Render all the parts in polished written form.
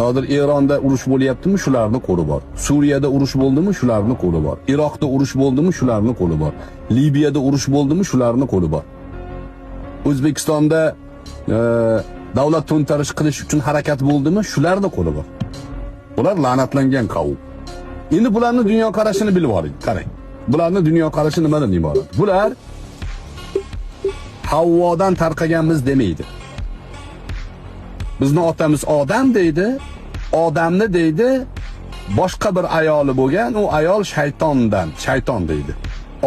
hozir Eronda urush bo'lyaptimi, shularning qo'li bor. Suriyada urush bo'ldimi, shularning qo'li bor. Iroqda urush bo'ldimi, shularning qo'li bor. Libiyada urush bo'ldimi, shularning qo'li bor. O'zbekistonda davlat to'ntarish qilish uchun harakat bo'ldimi, shularning qo'li bor. Bular la'natlangan qavm. Endi bularning dunyo qarashini bilib oling, qarang. Bularning dunyo qarashi nimadan iborat? Bular Havvodan tarqaganmiz demaydi. Bizni otamiz odam deydi, odamni deydi, boshqa bir ayoli bo'lgan, u ayol shayton deydi.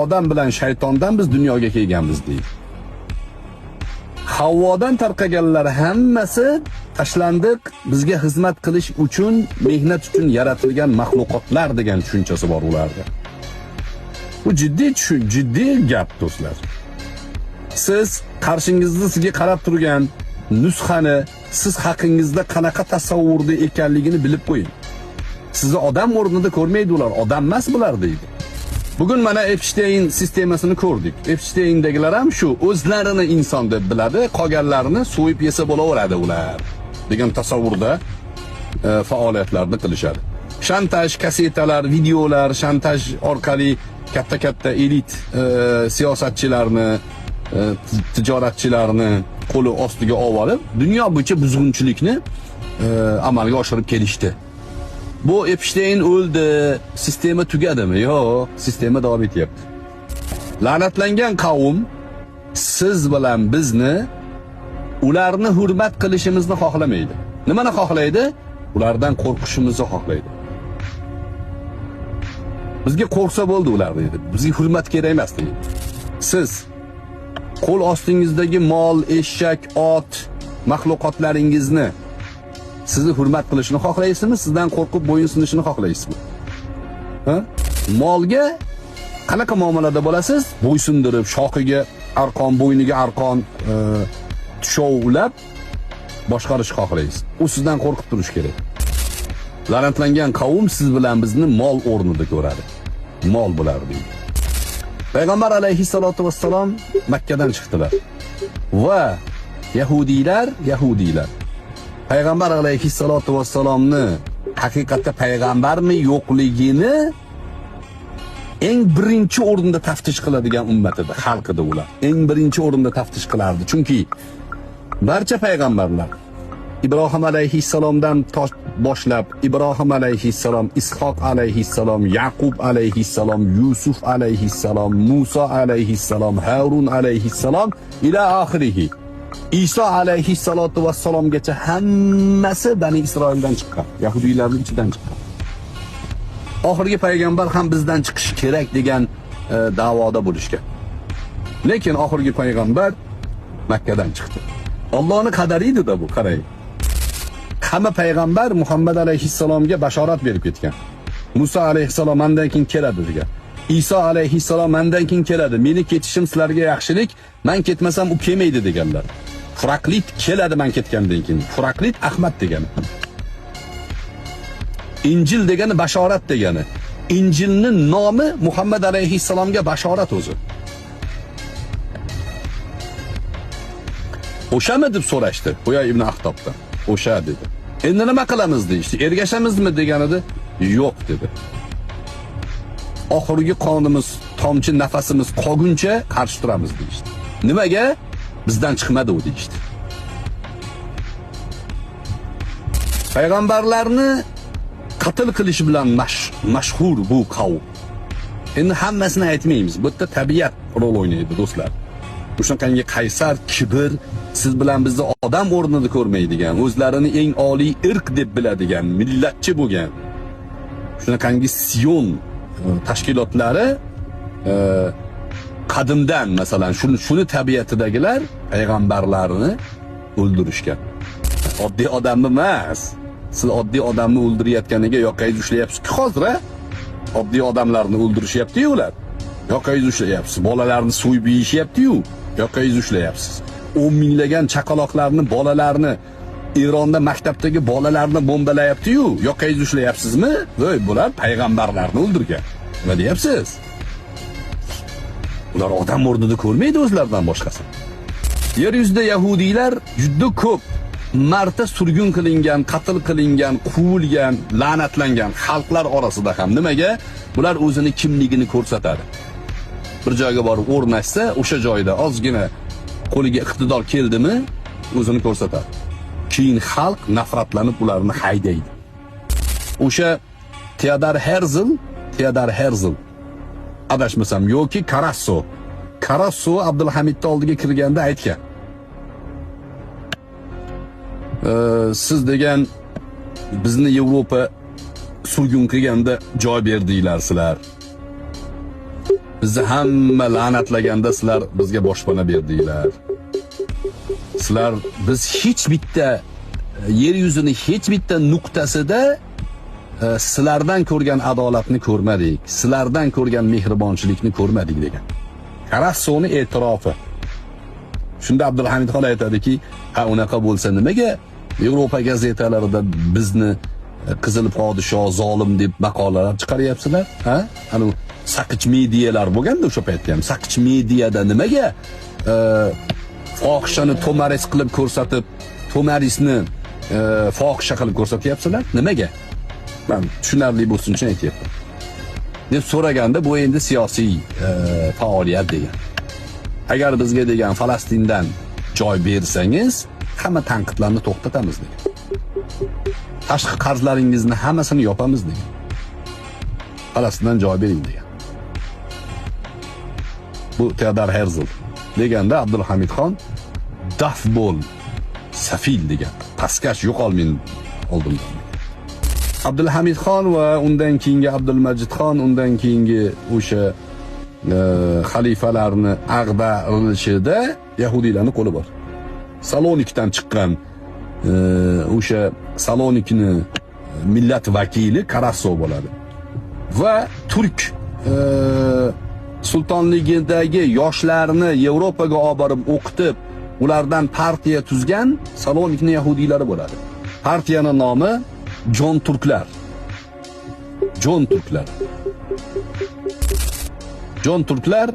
Odam bilan shaytondan biz dunyoga kelganmiz deydi. Havvodan tarqaganlar hammasi tashlandiq, bizga xizmat qilish uchun, mehnat uchun yaratilgan mahluqotlar degan tushunchasi bor ularda. Bu jiddiy gap do'stlar. Siz qarshingizda sizga qarab turgan nusxani siz haqingizda qanaqa tasavvurda ekanligini bilib qo'ying. Sizni odam o'rnida ko'rmaydi ular, odam emas bular deydi. Bugun mana Epstein sistemasini ko'rdik. Epsteindagilar ham shu, o'zlarini inson deb biladi, qolganlarini so'yib yesa bo'laveradi ular degan tasavvurda faoliyatlarni qilishadi. Shantaj kasetalar, videolar, shantaj orqali katta elit siyosatchilarni, tijoratchilarni qo'li ostiga olib, dunyo bo'yicha buzg'unchilikni amalga oshirib kelishdi. Bu Epstein o'ldi, sistema tugadimi? Yo'q, sistema davom etyapti. La'natlangan qavm siz bilan bizni ularni hurmat qilishimizni xohlamaydi. Nimani xohlaydi? Ulardan qo'rqishimizni xohlaydi. Bizga qo'rqsa bo'ldi ular deydi. Bizga hurmat kerak emas deydi. Siz qo'l ostingizdagi mol, eshak, ot, mahluqotlaringizni sizni hurmat qilishini xohlaysizmi? Sizdan qo'rqib bo'yinsunishini xohlaysizmi? Ha? Molga qanaqa muomalada bo'lasiz? Bo'ysundirib, shoxiga arqon, bo'yniga arqon tushovlab boshqarishni xohlaysiz. U sizdan qo'rqib turish kerak. La'natlangan qavm siz bilan bizni mol o'rnida ko'radi. Mol bular deydi. Payg'ambar alayhissalatu vassalom Makkadan chiqdilar. Va Yahudiylar Payg'ambar alayhissalatu vassalomni haqiqatda payg'ambarmi yo'qligini eng birinchi o'rinda taftish qiladigan ummat edi, xalq edi ular. Eng birinchi o'rinda taftish qilardi. Chunki barcha payg'ambarlar İbrahim alayhissalomdan boshlab, İbrahim alayhissalom, Ishoq alayhissalom, Yaqub alayhissalom, Yusuf alayhissalom, Musa alayhissalom, Harun alayhissalom ila oxirihi. İsa alayhissalatu vassalomgacha hammasi Bani Isroildan chiqqan, Yahudiylarning ichidan chiqqan. Oxirgi payg'ambar ham bizdan chiqishi kerak degan da'voda bo'lishgan. Lekin oxirgi payg'ambar Makkadan chiqdi. Allohning qadari edi-da bu, qarang. Hamma payg'ambar Muhammad alayhissalomga bashorat berib ketgan. Musa alayhissalom mendan keyin keladi degan. İsa alayhissalom mendan keyin keladi. Meni ketishim sizlarga yaxshilik, men ketmasam u kelmaydi deganlar. Furaklit keladi men ketgandan keyin. Furaklit Ahmad degani. Injil degani bashorat degani. Injilning nomi Muhammad alayhissalomga bashorat o'zi. O'shami deb so'rashdi Huyay ibn Ahtobdan. O'sha dedi. Endi nima qilamiz deydi. Ergashamizmi deganida, yo'q dedi. Oxirgi qonimiz, tomchi nafasimiz qolguncha qarshi turamiz deydi. Nimaga? Bizdan chiqmadi u deydi. Payg'ambarlarni qatl qilish bilan mashhur bu qavm. Endi hammasini aytmaymiz. Bu yerda tabiat rol o'ynaydi do'stlar. Shunaqangi qaysar, kibr, siz bilan bizni odam o'rnida ko'rmaydigan, o'zlarini eng oliy irq deb biladigan, millatchi bo'lgan. Shunaqangi Sion tashkilotlari qadimdan masalan shuni tabiatidagilar payg'ambarlarni o'ldirishgan. Oddiy odamni emas. Siz oddiy odamni o'ldirayotganiga yoqangiz ushlayapsiz-ku hozir, ha? Oddiy odamlarni o'ldirishyapti-yu ular. Yoqangiz ushlayapsiz. Bolalarni so'yib yeyishyapti-yu. Yoqangiz ushlayapsiz. 10 minglagan chaqaloqlarni, bolalarni Eronda maktabdagi bolalarni bombalayapti-yu. Yoqangiz ushlayapsizmi? Voy, bular payg'ambarlarni o'ldirgan. Nima deyapsiz? Ular odam o'rnida ko'rmaydi o'zlaridan boshqasi. Yer yuzida yahudiylar juda ko'p. marta surgun qilingan, qatl qilingan, quvilgan, la'natlangan xalqlar orasida ham nimaga? Bular o'zini kimligini ko'rsatadi. Bir joyga borib o'rnashsa, o'sha joyda ozgina qo'liga iqtidor keldimi, o'zini ko'rsatadi. Keyin xalq nafratlanib ularni haydaydi. O'sha Theodor Herzl adashmasam yoki Karasso Abdulhamidning oldiga kirganda aytgan. Siz degan bizni Yevropa surgun qilganda joy berdinglar sizlar. Bizni hamma la'natlaganda sizlar bizga boshpana berdinglar. Sizlar biz hech bitta yer yuzining hech bitta nuqtasida sizlardan ko'rgan adolatni ko'rmadik, sizlardan ko'rgan mehribonchilikni ko'rmadik degan. Karassoni e'tirofi. Shunda Abdulhamidxon aytadiki, ha unaqa bo'lsa nimaga Yevropa gazetalarida bizni qizil podsho, zolim deb maqolalar chiqaryapsizlar? Ha? Ana saqich medialar bo'lganda o'sha paytda ham saqich mediada nimaga fohishani to'maris qilib ko'rsatib, to'marisni fohisha qilib ko'rsatyapsizlar? Nimaga? Ben tushunarli bo'lsin uchun aytyapman. Deb so'raganda bu endi siyosiy faoliyat degan. Agar bizga degan Falastindan joy bersangiz, hamma tanqidlarni to'xtatamiz degan. Tashqi qarzlaringizni hammasini yopamiz degan. Falastindan joy bering degan. Bu Theodor Herzl deganda Abdulhamidxon daf bo'l, safil degan. Paskash yo'qolmin oldimdan. Abdulhamidxon va undan keyingi Abdulmajidxon, undan keyingi o'sha xalifalarni ag'darilishida yahudiylarning qo'li bor. Salonikdan chiqqan o'sha Salonikni millat vakili Karasso bo'ladi. Va turk sultonligidagi yoshlarni Yevropaga olib borib o'qitib, ulardan partiya tuzgan Salonikni yahudiylari bo'ladi. Partiyaning nomi Jon Turklar. Jon Turklar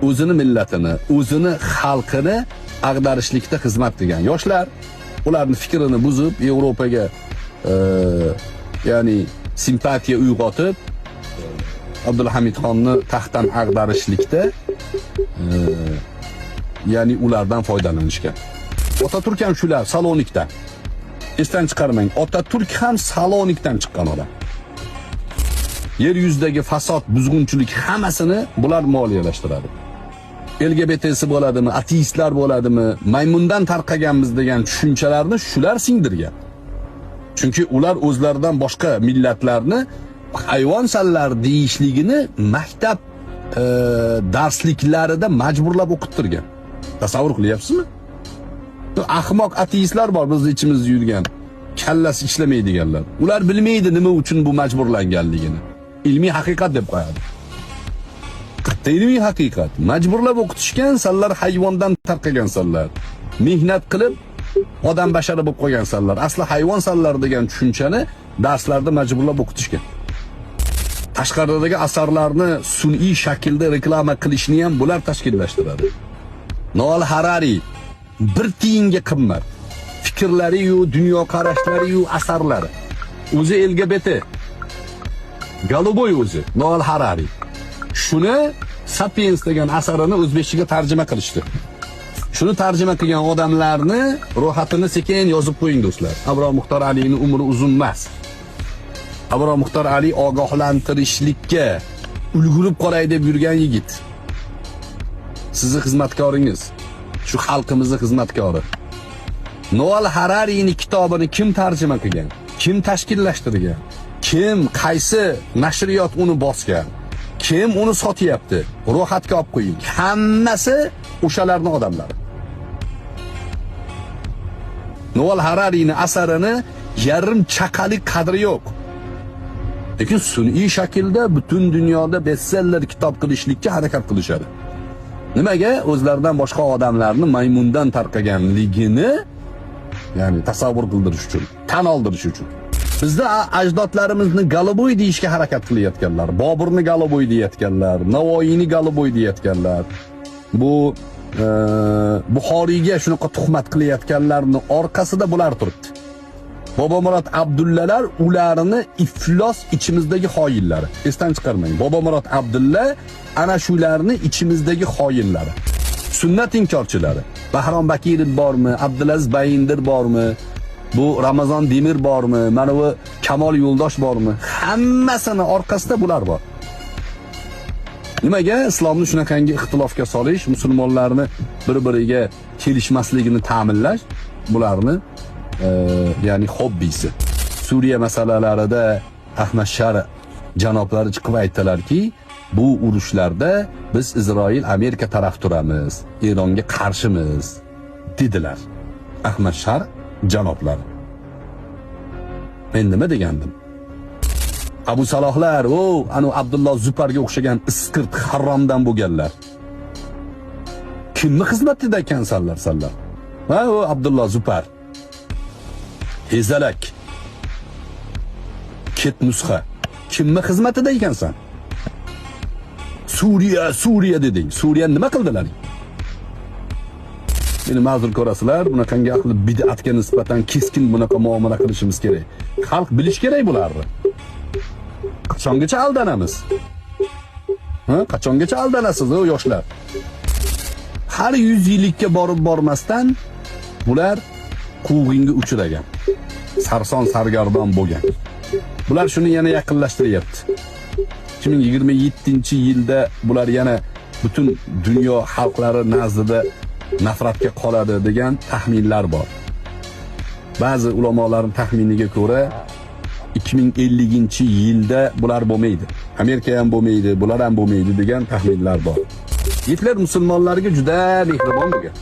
o'zini millatini, o'zini xalqini ag'darishlikda xizmat qilgan yoshlar, ularning fikrini buzib Yevropaga ya'ni simpatiya uyg'otib Abdulhamidxonni taxtdan ag'darishlikda ya'ni ulardan foydalanishgan. Otaturk ham shular Salonikdan. Esdan chiqarmang, Otaturk ham Salonikdan chiqqan odam. Yer yuzidagi fasod, buzg'unchilik hammasini bular moliyalashtiradi. LGBT'si bo'ladimi, ateistlar bo'ladimi, maymundan tarqaganmiz degan tushunchalarni shular singdirgan. Chunki ular o'zlaridan boshqa millatlarni hayvonsallar deyishligini maktab darsliklarida majburlab o'qittirgan. Tasavvur qilyapsizmi? Ahmoq ateistlar bor bizning ichimizda yurgan, kallasi ishlamaydiganlar. Ular bilmaydi nima uchun bu majburlanganligini. Ilmiy haqiqat deb qo'yadi. Ilmiy haqiqat. Majburlab o'qitishgan sanlar hayvondan tarqagan sanlar. Mehnat qilib odam bashara bo'lib qo'ygan sanlar. Asli hayvon sanlar degan tushunchani darslarda majburlab o'qitishgan. Tashqaridagi asarlarni sun'iy shaklda reklama qilishni ham bular tashkillashtiradi. Noel Harari bir tiyinga qimmat. Fikrlari-yu, dunyo qarashlari-yu, asarlari. O'zi LGBT. Goluboy o'zi, Noel Harari. Shuni Sapiens degan asarini o'zbekchaga tarjima qilishdi. Shuni tarjima qilgan odamlarni ro'yxatini sekin yozib qo'ying do'stlar. Abror Muxtor Alining umri uzun emas. Abror Muxtor Ali ogohlantirishlikka ulgurib qolay deb yurgan yigit. Sizni xizmatkoringiz, shu xalqimizning xizmatkori. Noel Hararining kitobini kim tarjima qilgan? Kim tashkillashtirgan? Kim, qaysi nashriyot uni bosgan? Kim uni sotyapti? Ro'yxatga olib qo'ying. Hammasi o'shalarning odamlari. Noel Hararining asarini yarim chaqalik qadri yo'q. Lekin sun'iy shaklda butun dunyoda bestseller kitob qilishlikka harakat qilishadi. Nimaga? O'zlaridan boshqa odamlarni maymundan tarqaganligini ya'ni tasavvur qildirish uchun, tan oldirish uchun. Bizda ajdodlarimizni Goluboy deyishga harakat qilayotganlar, Boburni Goluboy deyotganlar, Navoiyni Goluboy deyotganlar. Bu Buxoriyga shunaqa tuhmat qilayotganlarning orqasida bular turibdi. Bobomurod Abdullalar ularni iflos ichimizdagi xoinlari. Esdan chiqarmang. Bobomurod Abdulla ana shularni ichimizdagi xoinlari. Sunnat inkorchilari. Bahrom Bakirov bormi? Abdulaziz Bayindir bormi? Bu Ramazon Demir bormi? Mana bu Kamol Yo'ldosh bormi? Hammasini orqasida bular bor. Nimaga islomni shunaqangi ixtilofga solish, musulmonlarni bir-biriga kelishmasligini ta'minlash bularni ya'ni hobbisi. Suriya masalalarida Ahmad Shar janoblari chiqib aytdilarki, bu urushlarda biz Isroil, Amerika taraf turamiz, Eronga qarshimiz dedilar. Ahmad Shar janoblari. Men nima degandim? Abu Salohlar, anu Abdulloh Zuparga o'xshagan iskirt haromdan bo'lganlar. Kimni xizmatida ekansanlar sanlar? Ha, o Abdulloh Zupar. Hezalak. Ket nusxa. Kimni xizmatida ekansan? Suriya deding. Suriya nima qildilar? Meni ma'zur ko'rasizlar, bunaqangi aqli bid'atga nisbatan keskin bunaqa muomala qilishimiz kerak. Xalq bilish kerak bularni. Qachongacha aldanamiz? Ha, qachongacha aldanasiz o yoshlar? Har 100 yillikka borib bormasdan bular quvg'inga uchragan. Sarson sargardon bo'lgan. Bular shuni yana yaqinlashtiryapti. 2027-yilda bular yana butun dunyo xalqlari nazdida nafratga qoladi degan taxminlar bor. Ba'zi ulamolarning taxminiga ko'ra 2050-yilda bular bo'lmaydi. Amerika ham bo'lmaydi, bular ham bo'lmaydi degan taxminlar bor. Hitler musulmonlarga juda mehribon bo'lgan.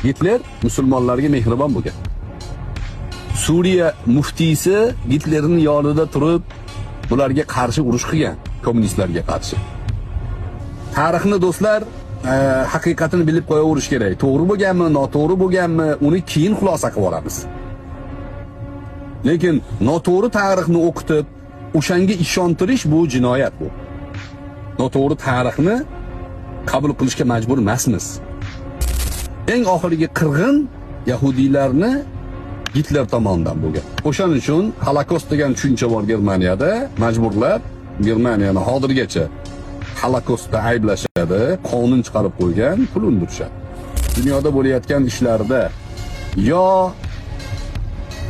Hitler musulmonlarga mehribon bo'lgan. Suriya muftiysi Hitlerning yonida turib bularga qarshi urush qilgan, kommunistlarga qarshi. Tarixni do'stlar haqiqatini bilib qo'yaverish kerak. To'g'ri bo'lganmi, noto'g'ri bo'lganmi, uni keyin xulosa qilib olamiz. Lekin noto'g'ri tarixni o'qitib, o'shanga ishontirish bu jinoyat bu. Noto'g'ri tarixni qabul qilishga majbur emasmiz. Eng oxirgi qirg'in yahudiylarni Hitler tomonidan bo'lgan. O'shaning uchun Holokost degan tushuncha bor Germaniyada, majburlab Germaniyani hozirgacha Holokostda ayblashadi, qonun chiqarib qo'ygan, pul undirishadi. Dunyoda bo'layotgan ishlarda yo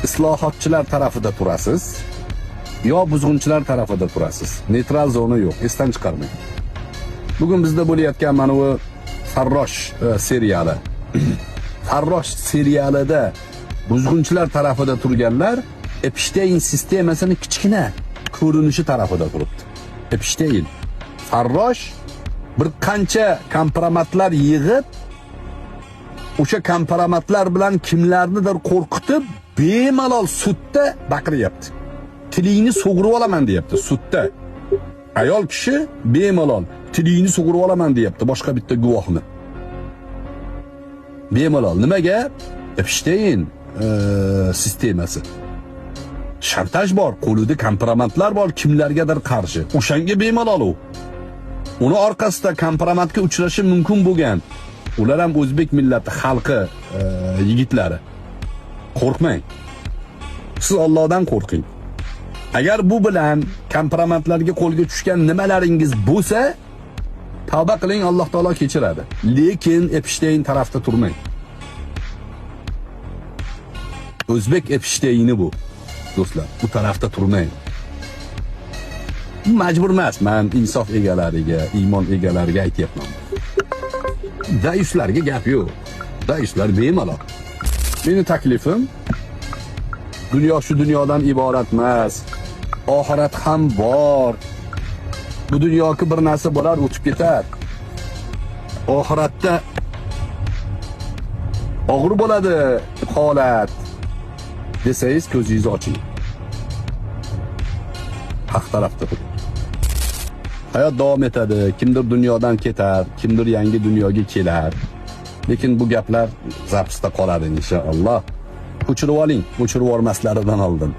islohotchilar tarafida turasiz, yo buzg'unchilar tarafida turasiz. Neytral zona yo'q, esdan chiqarmang. Bugun bizda bo'layotgan mana bu Farrosh seriali. Farrosh serialida buzg'unchilar tarafida turganlar Epstein sistemasini kichkina ko'rinishi tarafida turibdi. Epstein, Farrosh bir qancha kompromatlar yig'ib, o'sha kompromatlar bilan kimlarnidir qo'rqitib, bemalol sudda baqiryapti. Tilingni sug'urib olaman deyapti sudda. Ayol kishi bemalol tilingni sug'urib olaman deyapti boshqa bitta guvohni. Bemalol nimaga? Epstein sistemasi. Shantaj bor, qo'lida kompromatlar bor kimlargadir qarshi. O'shanga bemalol u. Uni orqasida kompromatga uchrashi mumkin bo'lgan. Ular ham o'zbek millati, xalqi, yigitlari. Qo'rqmang. Siz Allohdan qo'rqing. Agar bu bilan kompromatlarga qo'lga tushgan nimalaringiz bo'lsa, tavba qiling, Alloh taolo kechiradi. Lekin Epstein tarafda turmang. O'zbek Epsteyni bu. Do'stlar, bu tarafda turmang. Majbur emas, men insof egalariga, iymon egalariga aytyapman. Daislarga gap yo'q. Daislar bemalol. Meni taklifim dunyo shu dunyodan iborat emas. Oxirat ham bor. Bu dunyoga bir narsa bo'lar, o'tib ketar. Oxiratda og'ir bo'ladi holat desangiz ko'zingizni oching. Haq tarafda turing. Hayot davom etadi, kimdir dunyodan ketar, kimdir yangi dunyoga kelar. Lekin bu gaplar zapsda qoladi inshaalloh. O'chirib oling, o'chirib olmaslaridan oldin.